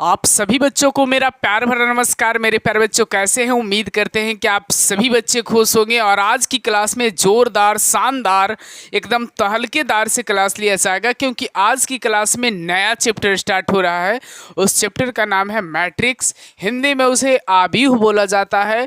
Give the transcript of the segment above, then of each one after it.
आप सभी बच्चों को मेरा प्यार भरा नमस्कार। मेरे प्यारे बच्चों, कैसे हैं? उम्मीद करते हैं कि आप सभी बच्चे खुश होंगे। और आज की क्लास में जोरदार, शानदार, एकदम तहलकेदार से क्लास लिया जाएगा, क्योंकि आज की क्लास में नया चैप्टर स्टार्ट हो रहा है। उस चैप्टर का नाम है मैट्रिक्स। हिंदी में उसे आव्यूह बोला जाता है।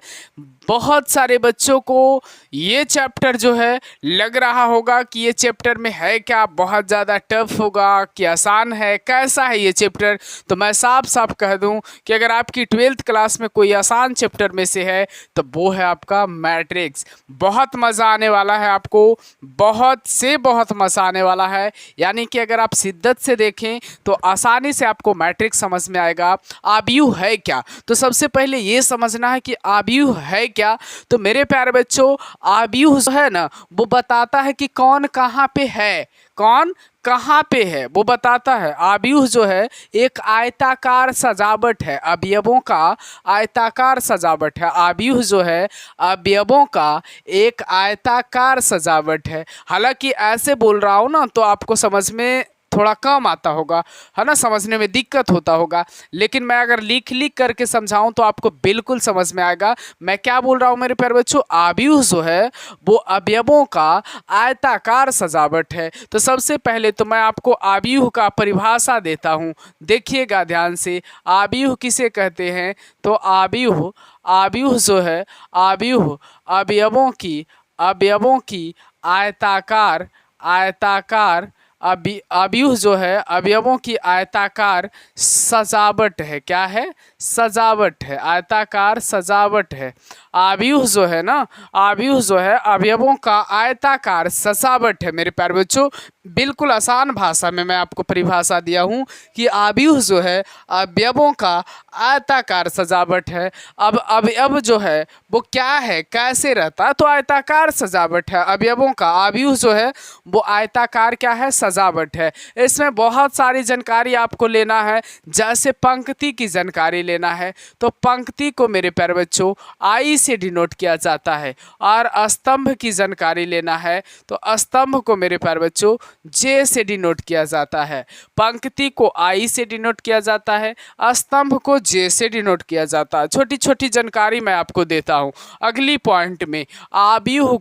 बहुत सारे बच्चों को ये चैप्टर जो है लग रहा होगा कि ये चैप्टर में है क्या, बहुत ज़्यादा टफ होगा कि आसान है, कैसा है ये चैप्टर। तो मैं साफ साफ कह दूं कि अगर आपकी 12th क्लास में कोई आसान चैप्टर में से है तो वो है आपका मैट्रिक्स। बहुत मज़ा आने वाला है आपको, बहुत से बहुत मज़ा आने वाला है। यानी कि अगर आप शिद्दत से देखें तो आसानी से आपको मैट्रिक्स समझ में आएगा। आव्यूह है क्या, तो सबसे पहले ये समझना है कि आव्यूह है क्या। तो मेरे प्यारे बच्चों, आव्यूह जो है ना, वो बताता है कि कौन कहाँ पे है, कौन कहाँ पे है, वो बताता है। आव्यूह जो है एक आयताकार सजावट है, अवयवों का आयताकार सजावट है। आव्यूह जो है अवयवों का एक आयताकार सजावट है। हालांकि ऐसे बोल रहा हूँ ना तो आपको समझ में थोड़ा कम आता होगा, है ना, समझने में दिक्कत होता होगा। लेकिन मैं अगर लिख लिख करके समझाऊं तो आपको बिल्कुल समझ में आएगा मैं क्या बोल रहा हूं। मेरे प्यारे बच्चों, आव्यूह जो है वो अवयवों का आयताकार सजावट है। तो सबसे पहले तो मैं आपको आव्यूह का परिभाषा देता हूं, देखिएगा ध्यान से। आव्यूह किसे कहते हैं? तो आव्यूह आव्यूह जो है, आव्यूह अवयवों की आयताकार आयताकार आव्यूह जो है अवयवों की आयताकार सजावट है। क्या है? सजावट है, आयताकार सजावट है। आव्यूह जो है ना, आव्यूह जो है अवयवों का आयताकार सजावट है। मेरे प्यारे बच्चों, बिल्कुल आसान भाषा में मैं आपको परिभाषा दिया हूँ कि आव्यूह जो है अवयवों का आयताकार सजावट है। अब अवयव जो है वो क्या है, कैसे रहता है? तो आयताकार सजावट है अवयवों का। आव्यूह जो है वो आयताकार क्या है, सजावट है। इसमें बहुत सारी जानकारी आपको लेना है। जैसे पंक्ति की जानकारी लेना है तो पंक्ति को मेरे प्यारे बच्चों आई से डिनोट किया जाता है। और स्तंभ की जानकारी लेना है तो स्तंभ को मेरे प्यारे बच्चों जे से डिनोट किया जाता है। पंक्ति को आई से डिनोट किया जाता है, स्तंभ को जे से डिनोट किया जाता है। छोटी छोटी जानकारी मैं आपको देता हूँ। अगली पॉइंट में आव्यूह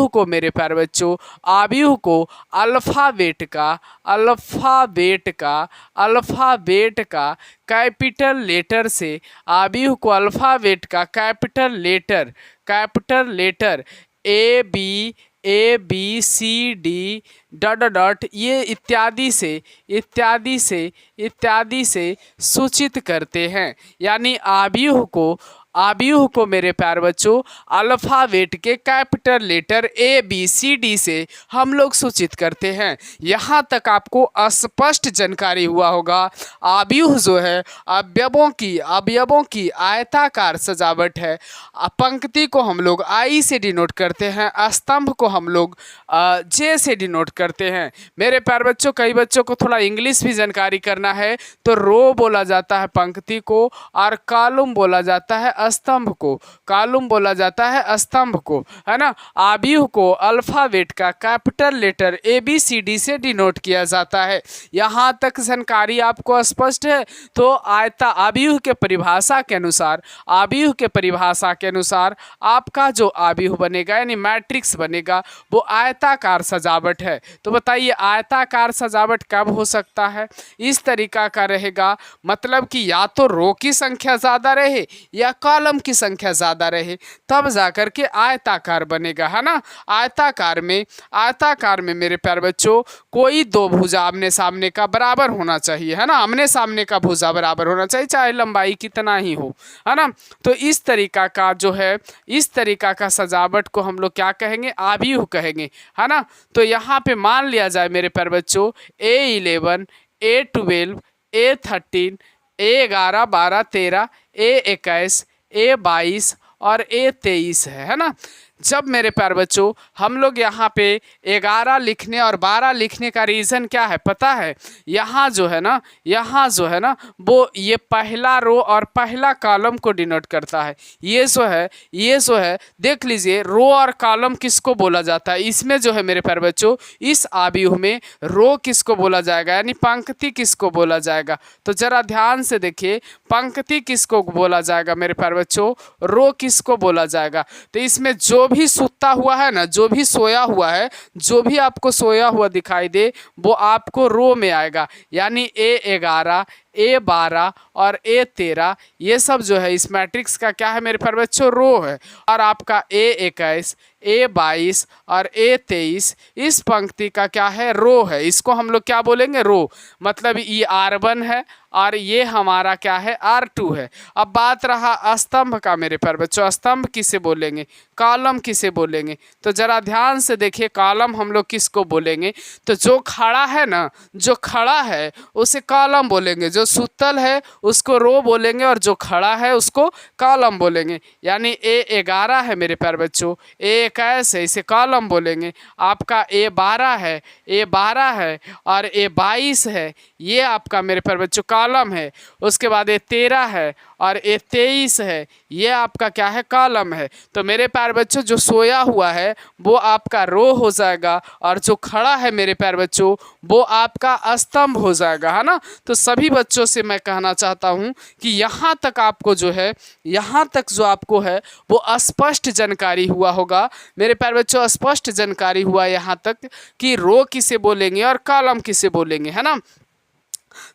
को मेरे प्यारे बच्चों, आव्यूह को अल्फ़ाबेट का कैपिटल लेटर से, आव्यूह को अल्फ़ाबेट का capital letter A B C D dot ये इत्यादि से सूचित करते हैं। यानी आव्यूह को मेरे प्यारे बच्चों अल्फ़ाबेट के कैपिटल लेटर ABCD से हम लोग सूचित करते हैं। यहाँ तक आपको स्पष्ट जानकारी हुआ होगा। आव्यूह जो है अवयवों की आयताकार सजावट है। पंक्ति को हम लोग आई से डिनोट करते हैं, स्तंभ को हम लोग जे से डिनोट करते हैं। मेरे प्यारे बच्चों, कई बच्चों को थोड़ा इंग्लिश भी जानकारी करना है तो रो बोला जाता है पंक्ति को, और कॉलम बोला जाता है स्तंभ को, है ना। आव्यूह को अल्फ़ाबेट का कैपिटल लेटर ABCD से डिनोट किया जाता है। यहाँ तक जानकारी आपको स्पष्ट है? तो आव्यूह के परिभाषा के अनुसार आपका जो आव्यूह बनेगा यानी मैट्रिक्स बनेगा वो आयताकार सजावट है। तो बताइए आयताकार सजावट कब हो सकता है? इस तरीका का रहेगा, मतलब कि या तो रो की संख्या ज़्यादा रहे या कॉलम की संख्या ज़्यादा रहे, तब जाकर के आयताकार बनेगा, है ना। आयताकार में मेरे प्यारे बच्चों कोई दो भुजा आमने सामने का बराबर होना चाहिए, है ना। आमने सामने का भुजा बराबर होना चाहिए, चाहे लंबाई कितना ही हो, है ना। तो इस तरीका का जो है, इस तरीका का सजावट को हम लोग क्या कहेंगे? आव्यूह कहेंगे, है ना। तो यहाँ पे मान लिया जाए मेरे प्यारे बच्चों A11 A12 A13 A11 12 13 A21 A22 और A23 है ना। जब मेरे प्यारे बच्चों हम लोग यहाँ पे 11 लिखने और 12 लिखने का रीज़न क्या है पता है? यहाँ जो है ना वो ये पहला रो और पहला कॉलम को डिनोट करता है। ये जो है देख लीजिए, रो और कॉलम किसको बोला जाता है? इसमें जो है मेरे प्यारे बच्चों, इस आव्यूह में रो किसको बोला जाएगा, यानी पंक्ति किसको बोला जाएगा? तो जरा ध्यान से देखिए, पंक्ति किसको बोला जाएगा मेरे प्यारे बच्चों, रो किसको बोला जाएगा? तो इसमें जो भी सुता हुआ है ना, जो भी सोया हुआ है, जो भी आपको सोया हुआ दिखाई दे वो आपको रो में आएगा। यानी A11, A12 और A13 ये सब जो है इस मैट्रिक्स का क्या है मेरे प्यारे बच्चों, रो है। और आपका A21, A22 और A23 इस पंक्ति का क्या है, रो है। इसको हम लोग क्या बोलेंगे, रो। मतलब ये R1 है और ये हमारा क्या है, R2 है। अब बात रहा स्तंभ का मेरे प्यारे बच्चों, स्तंभ किसे बोलेंगे, कॉलम किसे बोलेंगे? तो जरा ध्यान से देखिए, कॉलम हम लोग किसको बोलेंगे? तो जो खड़ा है ना, जो खड़ा है उसे कॉलम बोलेंगे, जो सुतल है उसको रो बोलेंगे और जो खड़ा है उसको कॉलम बोलेंगे। यानी A11 है मेरे प्यारे बच्चों, A21 है, इसे कॉलम बोलेंगे। आपका A12 है, A12 है और A22 है, ये आपका मेरे प्यारे बच्चों कॉलम है। उसके बाद A13 है और A23 है, ये आपका क्या है, कॉलम है। तो मेरे प्यारे बच्चों जो सोया हुआ है वो आपका रो हो जाएगा और जो खड़ा है मेरे प्यारे बच्चों वो आपका स्तंभ हो जाएगा, है ना। तो सभी बच्चों से मैं कहना चाहता हूँ कि यहाँ तक आपको जो है, यहाँ तक जो आपको है वो स्पष्ट जानकारी हुआ होगा मेरे प्यारे बच्चों, स्पष्ट जानकारी हुआ यहाँ तक कि रो किसे बोलेंगे और कॉलम किसे बोलेंगे, है ना।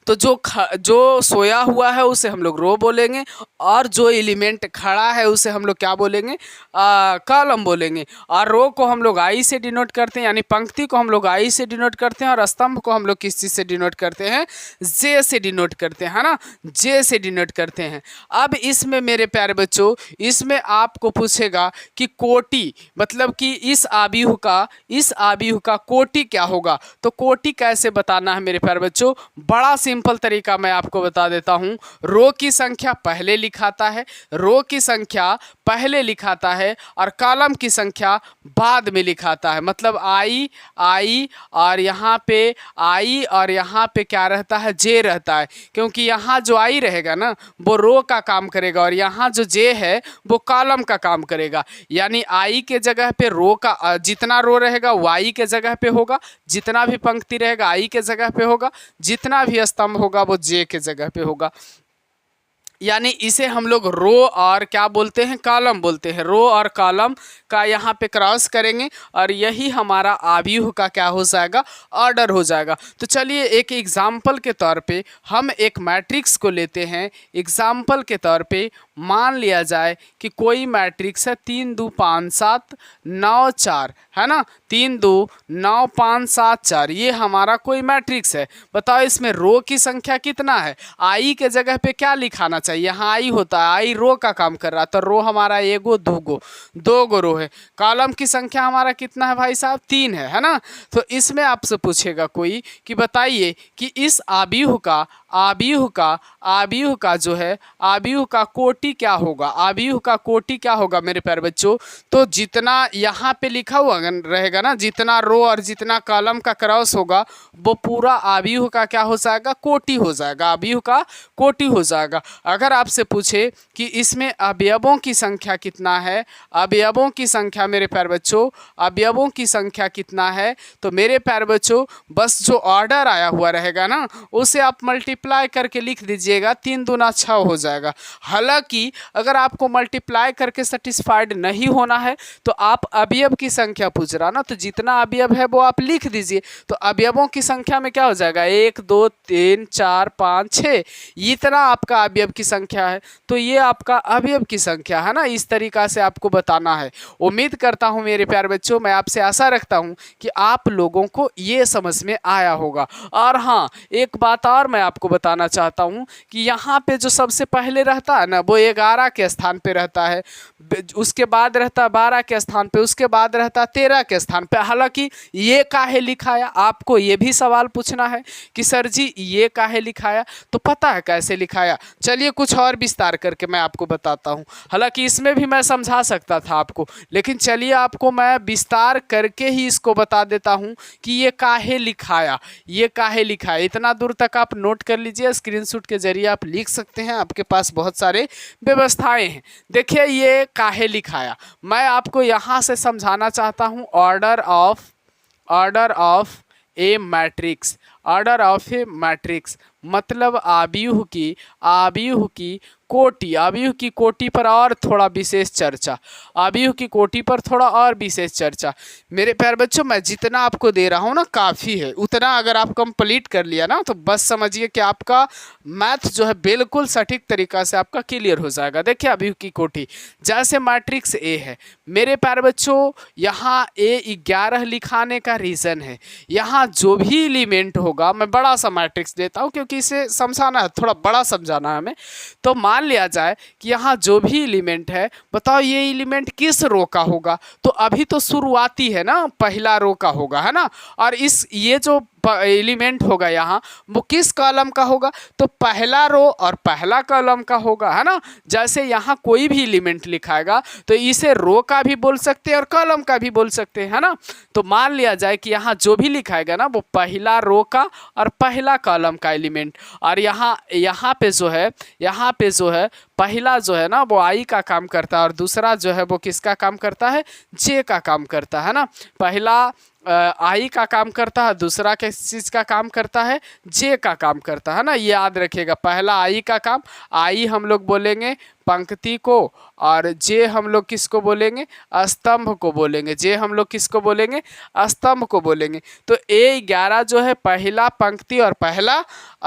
तो जो सोया हुआ है उसे हम लोग रो बोलेंगे और जो एलिमेंट खड़ा है उसे हम लोग क्या बोलेंगे, कॉलम बोलेंगे। और रो को हम लोग आई से डिनोट करते हैं, यानी पंक्ति को हम लोग आई से डिनोट करते हैं और स्तंभ को हम लोग किस चीज़ से डिनोट करते हैं, जे से डिनोट करते हैं, है ना, जे से डिनोट करते हैं। अब इसमें मेरे प्यारे बच्चों, इसमें आपको पूछेगा कि कोटि, मतलब कि इस आव्यूह का कोटि क्या होगा। तो कोटि कैसे बताना है मेरे प्यारे बच्चों, बड़ा सिंपल तरीका मैं आपको बता देता हूँ। रो की संख्या पहले लिखाता है, रो की संख्या पहले लिखाता है और कॉलम की संख्या बाद में लिखाता है। मतलब आई और यहाँ पे क्या रहता है, जे रहता है, क्योंकि यहाँ जो आई रहेगा ना वो रो का काम करेगा और यहाँ जो जे है वो कॉलम का काम करेगा। यानी आई के जगह पे रो का जितना रो रहेगा वो आई के जगह पे होगा, जितना भी पंक्ति रहेगा आई के जगह पे होगा, जितना भी स्तंभ होगा वो जे के जगह पे होगा। यानी इसे हम लोग रो और क्या बोलते हैं, कॉलम बोलते हैं। रो और कॉलम का यहाँ पे क्रॉस करेंगे और यही हमारा आव्यूह का क्या हो जाएगा, ऑर्डर हो जाएगा। तो चलिए एक एग्जाम्पल के तौर पे हम एक मैट्रिक्स को लेते हैं। एग्जाम्पल के तौर पे मान लिया जाए कि कोई मैट्रिक्स है 3 2 5 7 9 4, है ना, 3 2 9 5 7 4, ये हमारा कोई मैट्रिक्स है। बताओ इसमें रो की संख्या कितना है? आई के जगह पे क्या लिखाना चाहिए, यहाँ आई होता है, आई रो का काम कर रहा, तो रो हमारा एगो दो गो रो है। कॉलम की संख्या हमारा कितना है भाई साहब, 3 है ना। तो इसमें आपसे पूछेगा कोई कि बताइए कि इस आव्यूह का जो है, आव्यूह का कोटि क्या होगा, आव्यूह का कोटि क्या होगा मेरे प्यारे बच्चों। तो जितना यहाँ पे लिखा हुआ रहेगा ना, जितना रो और जितना कॉलम का क्रॉस होगा वो पूरा आव्यूह का क्या हो जाएगा, कोटि हो जाएगा, आव्यूह का कोटि हो जाएगा। अगर आपसे पूछे कि इसमें अवयवों की संख्या कितना है, अवयवों की संख्या मेरे प्यारे बच्चों, अवयवों की संख्या कितना है, तो मेरे प्यारे बच्चों बस जो ऑर्डर आया हुआ रहेगा ना उसे आप मल्टीप्लाई करके लिख दीजिएगा, 3 दूना 6 हो जाएगा। हालांकि अगर आपको मल्टीप्लाई करके सेटिस्फाइड नहीं होना है तो आप अवयव की संख्या पूछ रहा ना, तो जितना अवयव है वो आप लिख दीजिए। तो अवयवों की संख्या में क्या हो जाएगा, 1 2 3 4 5 6, इतना आपका अवयव की संख्या है। तो ये आपका अवयव की संख्या है ना, इस तरीका से आपको बताना है। उम्मीद करता हूँ मेरे प्यारे बच्चों, मैं आपसे आशा रखता हूँ कि आप लोगों को ये समझ में आया होगा। और हाँ, एक बात और मैं आपको बताना चाहता हूँ कि यहाँ पे जो सबसे पहले रहता है ना वो 11 के स्थान पे रहता है, उसके बाद रहता है 12 के स्थान पे, उसके बाद रहता है 13 के स्थान पे। हालांकि ये काहे लिखाया, आपको ये भी सवाल पूछना है कि सर जी ये काहे लिखाया, तो पता है कैसे लिखाया, चलिए कुछ और विस्तार करके मैं आपको बताता हूँ। हालांकि इसमें भी मैं समझा सकता था आपको, लेकिन चलिए आपको मैं विस्तार करके ही इसको बता देता हूँ कि ये काहे लिखाया, ये काहे लिखाया। इतना दूर तक आप नोट कर लीजिए, स्क्रीनशॉट के जरिए आप लिख सकते हैं, आपके पास बहुत सारे व्यवस्थाएं हैं। देखिए ये काहे लिखाया, मैं आपको यहाँ से समझाना चाहता हूँ order of A matrix. Order of A matrix मतलब आव्यूह की कोटि, आव्यूह की कोटि पर और थोड़ा विशेष चर्चा, आव्यूह की कोटि पर थोड़ा और विशेष चर्चा। मेरे प्यारे बच्चों, मैं जितना आपको दे रहा हूँ ना काफ़ी है, उतना अगर आप कंप्लीट कर लिया ना तो बस समझिए कि आपका मैथ जो है बिल्कुल सटीक तरीका से आपका क्लियर हो जाएगा। देखिए आव्यूह की कोटि जैसे मैट्रिक्स ए है मेरे प्यारे बच्चों, यहाँ A11 लिखाने का रीज़न है, यहाँ जो भी एलिमेंट होगा, मैं बड़ा सा मैट्रिक्स देता हूँ क्योंकि इसे समझाना है, थोड़ा बड़ा समझाना है हमें। तो मान लिया जाए कि यहाँ जो भी एलिमेंट है, बताओ ये एलिमेंट किस रो का होगा। तो अभी तो शुरुआती है ना, पहला रो का होगा, है ना। और ये जो एलिमेंट होगा यहाँ वो किस कॉलम का होगा, तो पहला रो और पहला कॉलम का होगा, है ना। जैसे यहाँ कोई भी एलिमेंट लिखाएगा तो इसे रो का भी बोल सकते हैं और कॉलम का भी बोल सकते हैं, है ना। तो मान लिया जाए कि यहाँ जो भी लिखाएगा ना वो पहला रो का और पहला कॉलम का एलिमेंट, और यहाँ पे जो है पहला जो है ना वो आई का काम करता है और दूसरा जो है वो किसका काम करता है, जे का काम करता है ना। पहला आई का काम करता है, दूसरा किस चीज़ का काम करता है, जे का काम करता है ना। ये याद रखिएगा, पहला आई का काम, आई हम लोग बोलेंगे पंक्ति को और जे हम लोग किसको बोलेंगे, स्तंभ को बोलेंगे, जे हम लोग किसको बोलेंगे, स्तंभ को बोलेंगे। तो A11 जो है पहला पंक्ति और पहला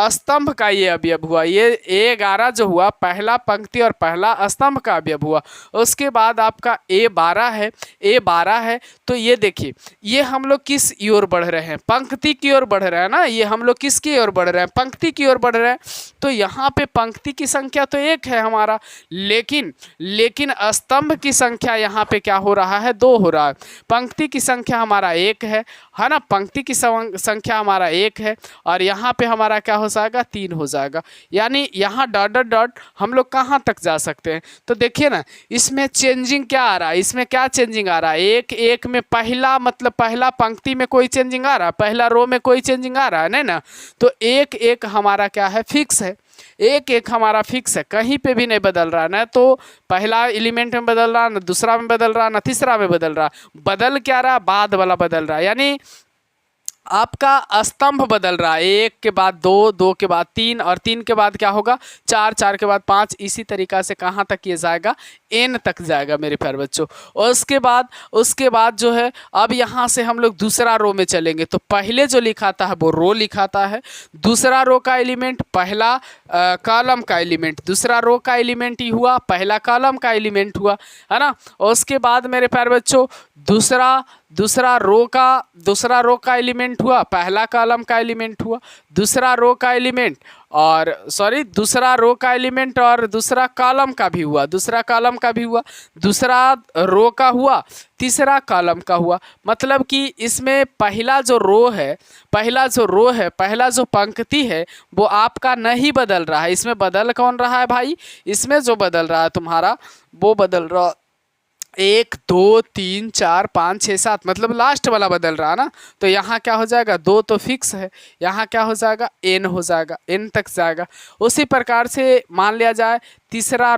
स्तंभ का ये अवयव हुआ, ये A11 जो हुआ पहला पंक्ति और पहला स्तंभ का अवयव हुआ। उसके बाद आपका A12 है। तो ये देखिए ये हम लोग किस ओर बढ़ रहे हैं, पंक्ति की ओर बढ़ रहे हैं ना। ये हम लोग किसकी ओर बढ़ रहे हैं, पंक्ति की ओर बढ़ रहे हैं। तो यहाँ पे पंक्ति की संख्या तो 1 है हमारा, लेकिन स्तंभ की संख्या यहाँ पे क्या हो रहा है, 2 हो रहा है। पंक्ति की संख्या हमारा 1 है ना, पंक्ति की संख्या हमारा 1 है और यहाँ पे हमारा क्या हो जाएगा, 3 हो जाएगा। यानी यहाँ डॉट डॉट डॉट हम लोग कहाँ तक जा सकते हैं। तो देखिए ना इसमें चेंजिंग क्या आ रहा है, इसमें क्या चेंजिंग आ रहा है, एक में पहला मतलब पहला पंक्ति में कोई चेंजिंग आ रहा है, पहला रो में कोई चेंजिंग आ रहा है, नहीं ना। तो एक हमारा क्या है, फिक्स है, एक हमारा फिक्स है, कहीं पे भी नहीं बदल रहा, ना तो पहला एलिमेंट में बदल रहा, ना दूसरा में बदल रहा, ना तीसरा में बदल रहा। बदल क्या रहा, बाद वाला बदल रहा, यानी आपका स्तंभ बदल रहा है, 1 के बाद 2, 2 के बाद 3 और 3 के बाद क्या होगा, 4, 4 के बाद 5, इसी तरीक़ा से कहाँ तक ये जाएगा, n तक जाएगा मेरे प्यारे बच्चों। और उसके बाद जो है अब यहाँ से हम लोग दूसरा रो में चलेंगे। तो पहले जो लिखाता है वो रो लिखाता है, दूसरा रो का एलिमेंट पहला कॉलम का एलिमेंट, दूसरा रो का एलिमेंट ही हुआ, पहला कॉलम का एलिमेंट हुआ, है ना। और उसके बाद मेरे प्यारे बच्चों दूसरा रो का एलिमेंट हुआ, पहला कॉलम का एलिमेंट हुआ, दूसरा रो का एलिमेंट और दूसरा रो का एलिमेंट और दूसरा कॉलम का भी हुआ, दूसरा कॉलम का भी हुआ, दूसरा रो का हुआ, तीसरा कॉलम का हुआ। मतलब कि इसमें पहला जो रो है, पहला जो पंक्ति है वो आपका नहीं बदल रहा है। इसमें बदल कौन रहा है भाई, इसमें जो बदल रहा है तुम्हारा वो बदल रहा 1, 2, 3, 4, 5, 6, 7 मतलब लास्ट वाला बदल रहा ना। तो यहाँ क्या हो जाएगा, 2 तो फिक्स है, यहाँ क्या हो जाएगा, n हो जाएगा, n तक जाएगा। उसी प्रकार से मान लिया जाए तीसरा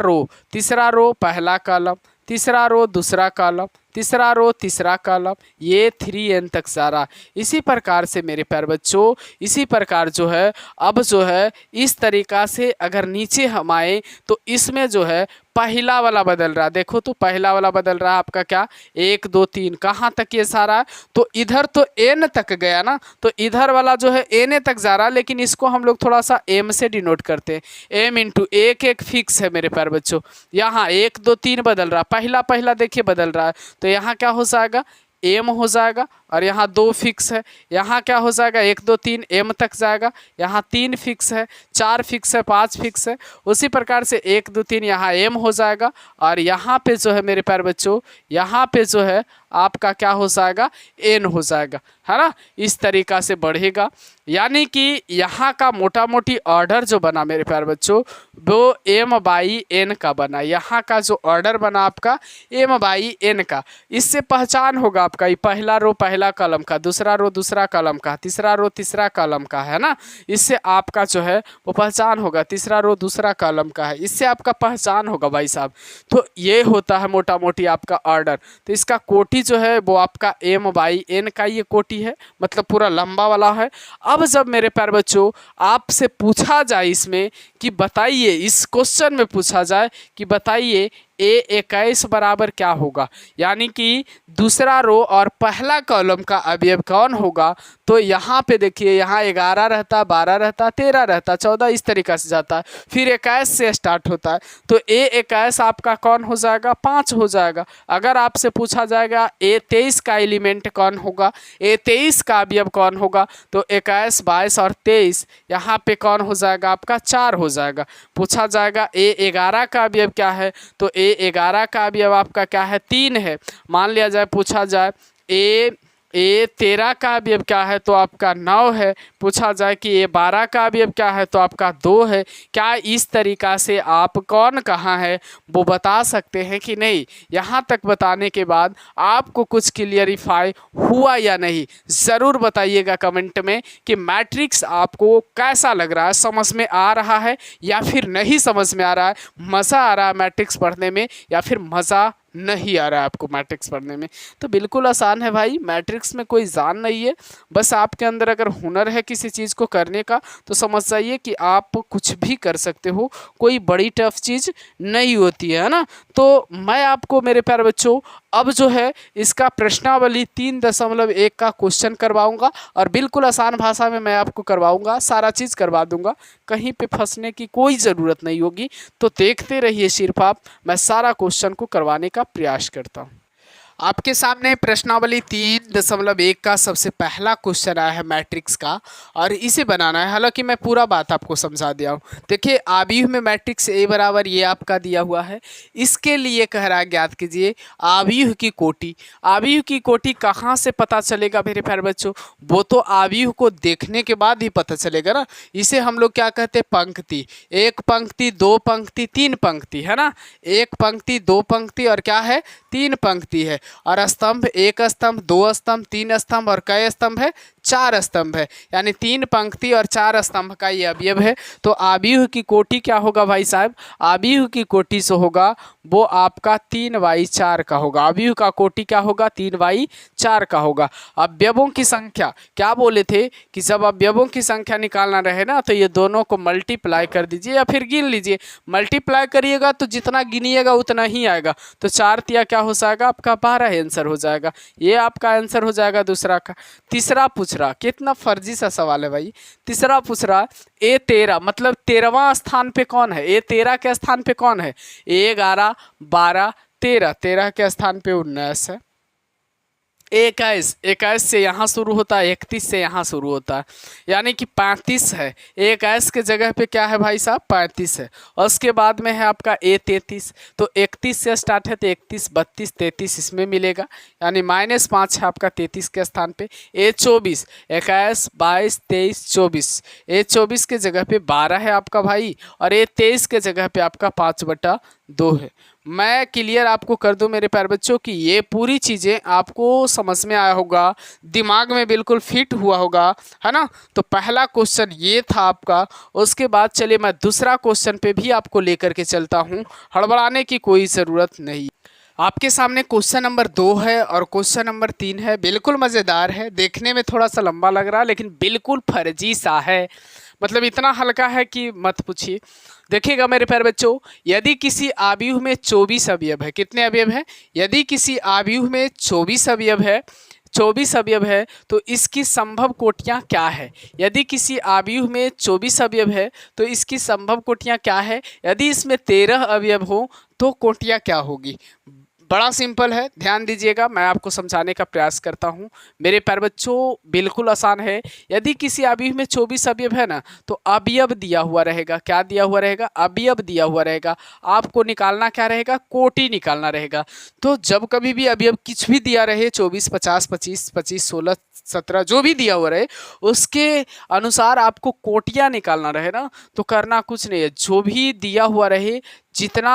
रो पहला कॉलम, तीसरा रो दूसरा कॉलम, तीसरा रो तीसरा कॉलम, ये 3n तक जा रहा। इसी प्रकार से मेरे प्यारे बच्चों, इसी प्रकार जो है अब जो है इस तरीक़ा से अगर नीचे हम आए तो इसमें जो है पहला वाला बदल रहा, देखो तो पहला वाला बदल रहा आपका क्या, 1, 2, 3 कहाँ तक ये सारा है, तो इधर तो n तक गया ना, तो इधर वाला जो है n तक जा रहा, लेकिन इसको हम लोग थोड़ा सा m से डिनोट करते हैं। m इंटू एक फिक्स है मेरे प्यारे बच्चों। यहाँ 1, 2, 3 बदल रहा, पहला देखिए बदल रहा है, तो यहाँ क्या हो जाएगा, m हो जाएगा और यहाँ 2 फिक्स है। यहाँ क्या हो जाएगा 1 2 3 m तक जाएगा, यहाँ 3 फिक्स है, 4 फिक्स है, 5 फिक्स है। उसी प्रकार से 1 2 3 यहाँ m हो जाएगा और यहाँ पे जो है मेरे प्यारे बच्चों, यहाँ पे जो है आपका क्या हो जाएगा n हो जाएगा, है ना। इस तरीक़ा से बढ़ेगा, यानी कि यहाँ का मोटा मोटी ऑर्डर जो बना मेरे प्यारे बच्चों वो m/n का बना। यहाँ का जो ऑर्डर बना आपका m/n का। इससे पहचान होगा आपका ये पहला रो पहला कॉलम का, दूसरा रो दूसरा कॉलम का, तीसरा रो तीसरा कॉलम का, है ना। इससे आपका जो है वो पहचान होगा, तीसरा रो दूसरा कॉलम का है, इससे आपका पहचान होगा भाई साहब। तो ये होता है मोटा मोटी आपका ऑर्डर। तो इसका कोटि जो है वो आपका m/n का ये कोटि है, मतलब पूरा लंबा वाला है। अब जब मेरे प्यारे बच्चों आपसे पूछा जाए इसमें कि बताइए, इस क्वेश्चन में पूछा जाए कि बताइए A21 बराबर क्या होगा, यानी कि दूसरा रो और पहला कॉलम का अवयव कौन होगा, तो यहाँ पे देखिए यहाँ 11 रहता, 12 रहता, 13 रहता, 14 इस तरीक़ा से जाता है, फिर 21 से स्टार्ट होता है। तो A21 आपका कौन हो जाएगा 5 हो जाएगा। अगर आपसे पूछा जाएगा A23 का एलिमेंट कौन होगा, A23 का अवयव कौन होगा, तो 21 22 और 23 यहाँ पे कौन हो जाएगा आपका 4 हो जाएगा। पूछा जाएगा A11 का अवयव क्या है, तो A11 का अवयव आपका क्या है 3 है। मान लिया जाए पूछा जाए A13 का अवयव क्या है, तो आपका 9 है। पूछा जाए कि A12 का अवयव क्या है, तो आपका 2 है। क्या इस तरीक़ा से आप कौन कहाँ है वो बता सकते हैं कि नहीं। यहाँ तक बताने के बाद आपको कुछ क्लियरिफाई हुआ या नहीं, ज़रूर बताइएगा कमेंट में कि मैट्रिक्स आपको कैसा लग रहा है, समझ में आ रहा है या फिर नहीं समझ में आ रहा है, मज़ा आ रहा है मैट्रिक्स पढ़ने में या फिर मज़ा नहीं आ रहा है आपको मैट्रिक्स पढ़ने में। तो बिल्कुल आसान है भाई, मैट्रिक्स में कोई जान नहीं है। बस आपके अंदर अगर हुनर है किसी चीज़ को करने का तो समझ जाइए कि आप कुछ भी कर सकते हो, कोई बड़ी टफ चीज़ नहीं होती है ना। तो मैं आपको मेरे प्यारे बच्चों अब जो है इसका प्रश्नावली 3.1 का क्वेश्चन करवाऊंगा और बिल्कुल आसान भाषा में मैं आपको करवाऊंगा, सारा चीज़ करवा दूंगा, कहीं पे फंसने की कोई ज़रूरत नहीं होगी। तो देखते रहिए सिर्फ आप, मैं सारा क्वेश्चन को करवाने का प्रयास करता हूँ। आपके सामने प्रश्नावली 3.1 का सबसे पहला क्वेश्चन आया है मैट्रिक्स का और इसे बनाना है। हालांकि मैं पूरा बात आपको समझा दिया हूँ। देखिए आव्यूह में मैट्रिक्स A बराबर ये आपका दिया हुआ है। इसके लिए कह रहा है ज्ञात कीजिए आव्यूह की कोटि। आव्यूह की कोटि कहाँ से पता चलेगा मेरे प्यारे बच्चों, वो तो आव्यूह को देखने के बाद ही पता चलेगा ना। इसे हम लोग क्या कहते हैं पंक्ति, 1 पंक्ति 2 पंक्ति 3 पंक्ति, है ना। 1 पंक्ति 2 पंक्ति और क्या है 3 पंक्ति है। और स्तंभ 1 स्तंभ 2 स्तंभ 3 स्तंभ और कई स्तंभ है 4 स्तंभ है, यानी 3 पंक्ति और 4 स्तंभ का ये अवयव है। तो आव्यूह की कोटि क्या होगा भाई साहब, आव्यूह की कोटि से होगा वो आपका 3/4 का होगा। आव्यूह का कोटि क्या होगा 3/4 का होगा। अवयवों की संख्या क्या बोले थे कि जब अवयवों की संख्या निकालना रहे ना तो ये दोनों को मल्टीप्लाई कर दीजिए या फिर गिन लीजिए। मल्टीप्लाई करिएगा तो जितना गिनिएगा उतना ही आएगा। तो 4 तिया क्या हो जाएगा आपका 12 आंसर हो जाएगा। ये आपका आंसर हो जाएगा दूसरा का। तीसरा पूछ रहा, कितना फर्जी सा सवाल है भाई। तीसरा पूछ रहा A13 मतलब 13वां स्थान पे कौन है, A13 के स्थान पे कौन है, A11 12 13, 13 के स्थान पे 19 है। 21 से यहाँ शुरू होता है, 31 से यहाँ शुरू होता है, यानी कि 35 है। 21 के जगह पे क्या है भाई साहब 35 है। और उसके बाद में है आपका A33, तो 31 से स्टार्ट है तो 31 32 33 इसमें मिलेगा, यानी -5 है आपका 33 के स्थान पे। A24 21 22 23 24, A24 के जगह पे 12 है आपका भाई और A23 के जगह पे आपका 5/2 है। मैं क्लियर आपको कर दूं मेरे प्यारे बच्चों कि ये पूरी चीज़ें आपको समझ में आया होगा, दिमाग में बिल्कुल फिट हुआ होगा, है ना। तो पहला क्वेश्चन ये था आपका। उसके बाद चलिए मैं दूसरा क्वेश्चन पे भी आपको लेकर के चलता हूँ, हड़बड़ाने की कोई ज़रूरत नहीं। आपके सामने क्वेश्चन नंबर 2 है और क्वेश्चन नंबर 3 है। बिल्कुल मज़ेदार है, देखने में थोड़ा सा लंबा लग रहा है लेकिन बिल्कुल फर्जी सा है, मतलब इतना हल्का है कि मत पूछिए। देखिएगा मेरे प्यारे बच्चों, यदि किसी आव्यूह में 24 अवयव है, कितने अवयव है, यदि किसी आव्यूह में 24 अवयव है, 24 अवयव है तो इसकी संभव कोटियाँ क्या है। यदि किसी आव्यूह में 24 अवयव है तो इसकी संभव कोटियाँ क्या है। यदि इसमें 13 अवयव हो तो कोटियाँ क्या होगी। बड़ा सिंपल है, ध्यान दीजिएगा, मैं आपको समझाने का प्रयास करता हूँ मेरे प्यारे बच्चों। बिल्कुल आसान है। यदि किसी अवयव में 24 अवयव है ना, तो अवयव दिया हुआ रहेगा। क्या दिया हुआ रहेगा? अवयव दिया हुआ रहेगा। आपको निकालना क्या रहेगा? कोटि निकालना रहेगा। तो जब कभी भी अवयव कुछ भी दिया रहे, 24, 50, 25, 25, 16, 17 जो भी दिया हुआ रहे, उसके अनुसार आपको कोटियां निकालना रहे ना। तो करना कुछ नहीं है, जो भी दिया हुआ रहे, जितना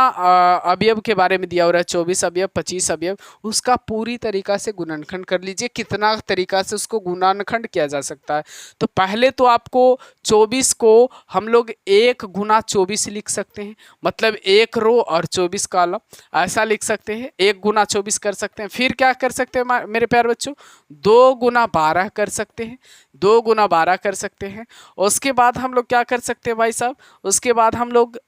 अवयव के बारे में दिया हो रहा है, 24 अवयव, 25 अवयव, उसका पूरी तरीका से गुणनखंड कर लीजिए। कितना तरीका से उसको गुणनखंड किया जा सकता है? तो पहले तो आपको 24 को हम लोग 1 गुना 24 लिख सकते हैं, मतलब 1 रो और 24 कॉलम, ऐसा लिख सकते हैं। 1 गुना 24 कर सकते हैं। फिर क्या कर सकते हैं मेरे प्यारे बच्चों? 2 गुना 12 कर सकते हैं। 2 गुना 12 कर सकते हैं। उसके बाद हम लोग क्या कर सकते हैं भाई साहब? उसके बाद हम लोग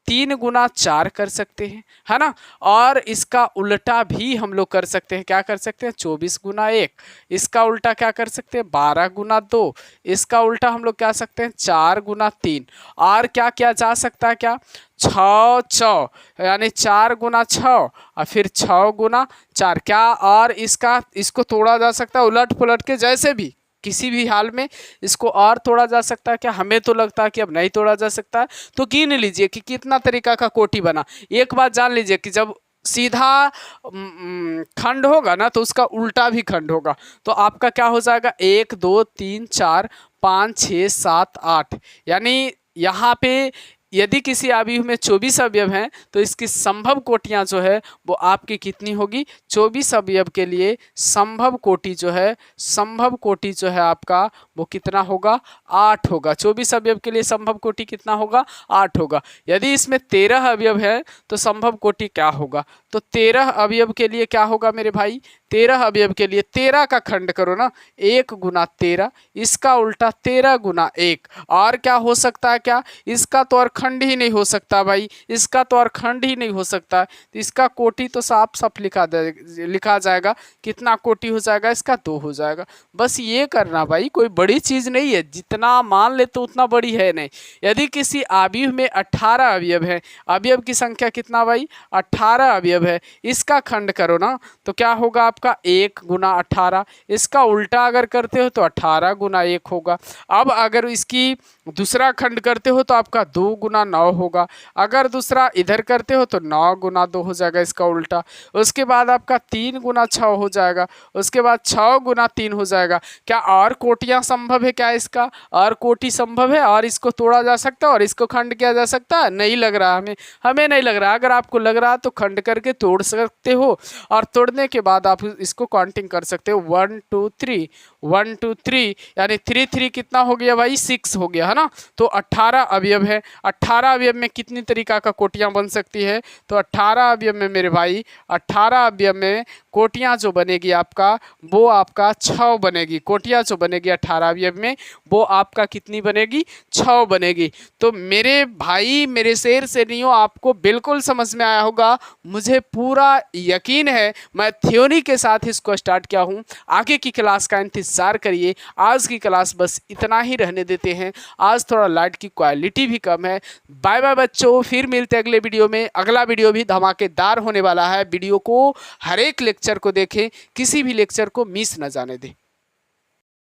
3 गुना 4 कर सकते हैं, है ना। और इसका उल्टा भी हम लोग कर सकते हैं। क्या कर सकते हैं? 24 गुना 1। इसका उल्टा क्या कर सकते हैं? 12 गुना 2। इसका उल्टा हम लोग क्या सकते हैं? 4 गुना 3। और क्या किया जा सकता है? क्या? 6 6, यानी 4 गुना 6 और फिर 6 गुना 4। क्या? और इसको तोड़ा जा सकता है उलट पुलट के, जैसे भी किसी भी हाल में इसको और तोड़ा जा सकता है। क्या? हमें तो लगता है कि अब नहीं तोड़ा जा सकता है। तो गिन लीजिए कि कितना तरीका का कोटि बना। एक बात जान लीजिए कि जब सीधा खंड होगा ना, तो उसका उल्टा भी खंड होगा। तो आपका क्या हो जाएगा? 1 2 3 4 5 6 7 8, यानी यहाँ पे यदि किसी अवयव में 24 अवयव हैं, तो इसकी संभव कोटियां जो है वो आपकी कितनी होगी? 24 अवयव के लिए संभव कोटि जो है आपका वो कितना होगा? 8 होगा। 24 अवयव के लिए संभव कोटि कितना होगा? 8 होगा। यदि इसमें 13 अवयव है तो संभव कोटि क्या होगा? तो 13 अवयव के लिए क्या होगा मेरे भाई? 13 अवयव के लिए 13 का खंड करो ना, 1 गुना 13, इसका उल्टा 13 गुना 1। और क्या हो सकता है? क्या? इसका तो और खंड ही नहीं हो सकता भाई, इसका तो और खंड ही नहीं हो सकता। तो इसका कोटि तो साफ साफ लिखा जाएगा। कितना कोटि हो जाएगा इसका? 2 हो जाएगा। बस ये करना भाई, कोई बड़ी चीज़ नहीं है। जितना मान ले तो उतना बड़ी है नहीं। यदि किसी अवयव में 18 अवयव है, अवयव की संख्या कितना भाई? 18 अवयव है, इसका खंड करो ना, तो क्या होगा आपका? 1 गुना 18। इसका उल्टा अगर करते हो तो 18 गुना 1 होगा। अब अगर इसकी दूसरा खंड करते हो तो आपका 2 गुना 9 होगा। अगर दूसरा इधर करते हो तो 9 गुना 2 हो जाएगा, इसका उल्टा। उसके बाद आपका 3 गुना 6 हो जाएगा। उसके बाद 6 गुना 3 हो जाएगा। क्या और कोटियां संभव है? क्या इसका और कोटि संभव है? और इसको तोड़ा जा सकता है और इसको खंड किया जा सकता है? नहीं लग रहा हमें नहीं लग रहा। अगर आपको लग रहा तो खंड करके तोड़ सकते हो, और तोड़ने के बाद आप इसको काउंटिंग कर सकते हो। 1 2 3, 1 2 3, यानी 3 3 कितना हो गया भाई? 6 हो गया, है ना। तो 18 अवयव है। 18 अवयव में कितनी तरीका का कोटियां बन सकती है? तो 18 अवयव में मेरे भाई, 18 अवयव में कोटियां जो बनेगी आपका, वो आपका 6 बनेगी। कोटियां जो बनेगी 18 अवयव में, वो आपका कितनी बनेगी? 6 बनेगी। तो मेरे भाई, मेरे शेर से नहीं हो, आपको बिल्कुल समझ में आया होगा, मुझे पूरा यकीन है। मैं थ्योरी के साथ इसको स्टार्ट किया हूँ। आगे की क्लास का इंतज़ार करिए। आज की क्लास बस इतना ही रहने देते हैं। आज थोड़ा लाइट की क्वालिटी भी कम है। बाय बाय बच्चों, फिर मिलते हैं अगले वीडियो में। अगला वीडियो भी धमाकेदार होने वाला है। वीडियो को हर एक लेक्चर को देखें, किसी भी लेक्चर को मिस न जाने दें।